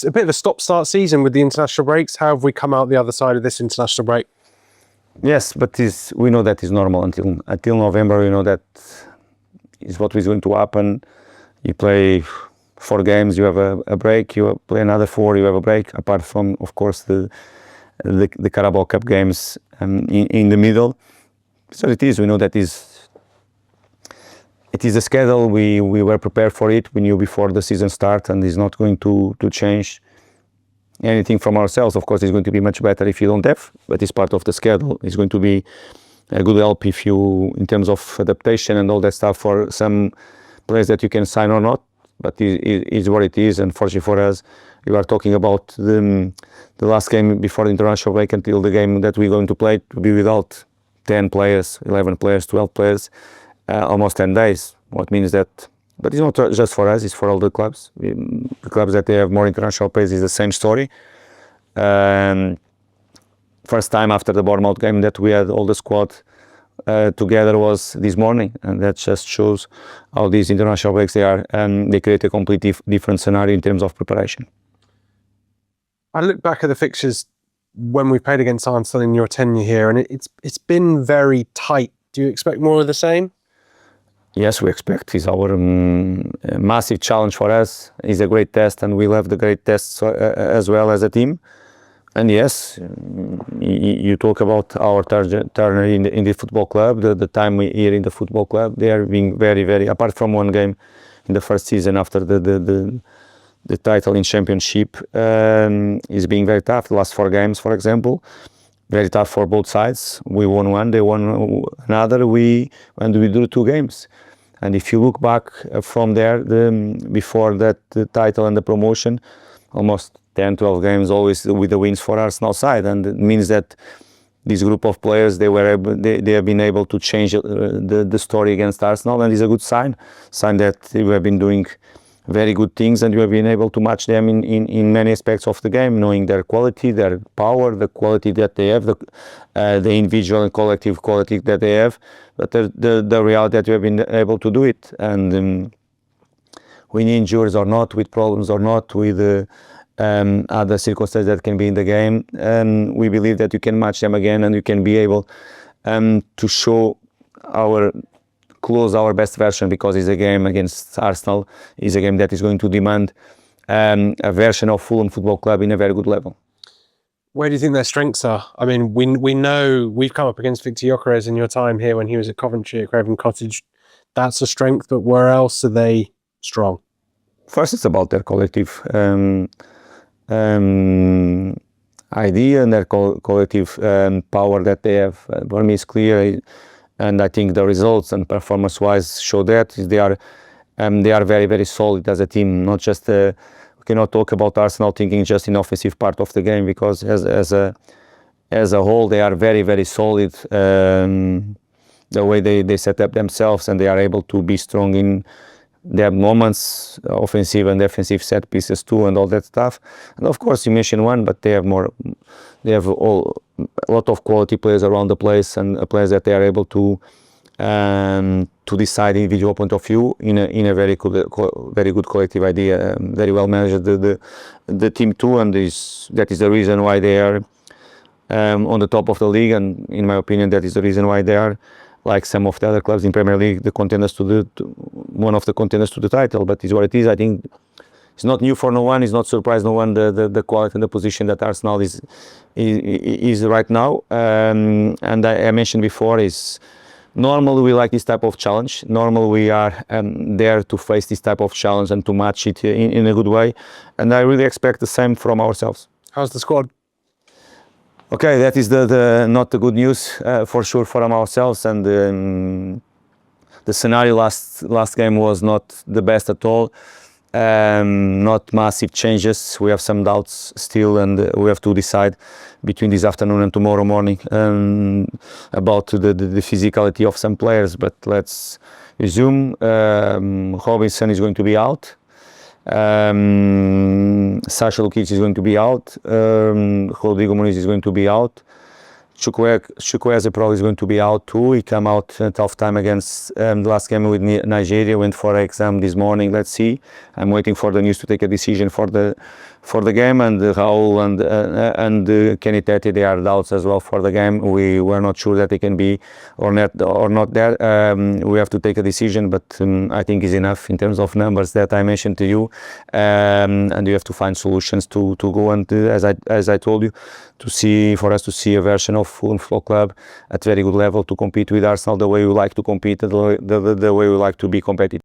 a bit of a stop-start season with the international breaks. How have we come out the other side of this international break? Yes, but we know that is normal until November. We know that is what is going to happen. You play 4 games, you have a break. You play another 4, you have a break. Apart from, of course, the Carabao Cup games in the middle. So it is. We know that it is a schedule. We were prepared for it. We knew before the season start, and it's not going to change anything from ourselves. Of course, it's going to be much better if you don't have, but it's part of the schedule. It's going to be a good help if you, in terms of adaptation and all that stuff, for some players that you can sign or not. But it is what it is. Unfortunately for us, you are talking about the last game before the international break until the game that we're going to play to be without 10 players, 11 players, 12 players, almost 10 days. What means that, but it's not just for us, it's for all the clubs. The clubs that they have more international players is the same story. First time after the Bournemouth game that we had all the squad together was this morning, and that just shows how these international breaks they are, and they create a completely different scenario in terms of preparation. I look back at the fixtures when we played against Arsenal in your tenure here, and it's been very tight. Do you expect more of the same? Yes, we expect. It's our massive challenge for us. It's a great test, and we'll have the great tests as well as a team. And yes, you talk about our turn in the football club, the time here in the football club. They are being very, very, apart from one game in the first season after the title in championship, is being very tough. The last 4 games, for example, very tough for both sides. We won one, they won another. And we drew 2 games. And if you look back from there, before that, the title and the promotion, almost 10, 12 games always with the wins for Arsenal side, and it means that this group of players they have been able to change the story against Arsenal, and it's a good sign that we have been doing very good things, and we have been able to match them in many aspects of the game, knowing their quality, their power, the quality that they have, the individual and collective quality that they have, but the reality that we have been able to do it, and with injuries or not, with problems or not, with other circumstances that can be in the game, and we believe that you can match them again, and you can be able to show close our best version, because it's a game against Arsenal, is a game that is going to demand a version of Fulham Football Club in a very good level. Where do you think their strengths are? I mean, we know we've come up against Victor Gyökeres in your time here when he was at Coventry at Craven Cottage. That's a strength, but where else are they strong? First, it's about their collective idea and their collective power that they have. For me, it's clear, and I think the results and performance-wise show that they are very, very solid as a team. Not just we cannot talk about Arsenal thinking just in offensive part of the game, because as a whole they are very, very solid. The way they set up themselves, and they are able to be strong in their moments, offensive and defensive set pieces too, and all that stuff. And of course, you mentioned one, but they have more. They have a lot of quality players around the place, and players that they are able to decide individual point of view in a very good collective idea. Very well managed the team too, and that is the reason why they are on the top of the league. And in my opinion, that is the reason why they are, like some of the other clubs in Premier League, one of the contenders to the title. But it's what it is. I think it's not new for no one. It's not surprised no one the quality and the position that Arsenal is right now. And I mentioned before, is normally we like this type of challenge. Normally we are there to face this type of challenge and to match it in a good way. And I really expect the same from ourselves. How's the squad? Okay, that is not the good news for sure from ourselves, and the scenario last game was not the best at all. Not massive changes. We have some doubts still, and we have to decide between this afternoon and tomorrow morning about the physicality of some players. But let's resume. Robinson is going to be out. Sasha Lukic is going to be out. Rodrigo Muniz is going to be out. Chukwueze probably is going to be out too. He came out a tough time against the last game with Nigeria. Went for an exam this morning. Let's see. I'm waiting for the news to take a decision for the game. And Raul and Kenny Tete, they are doubts as well for the game. We were not sure that they can be or not there. We have to take a decision, but I think is enough in terms of numbers that I mentioned to you. And you have to find solutions to go and as I told you, for us to see a version of Fulham Football Club at very good level to compete with Arsenal the way we like to compete, the way we like to be competitive.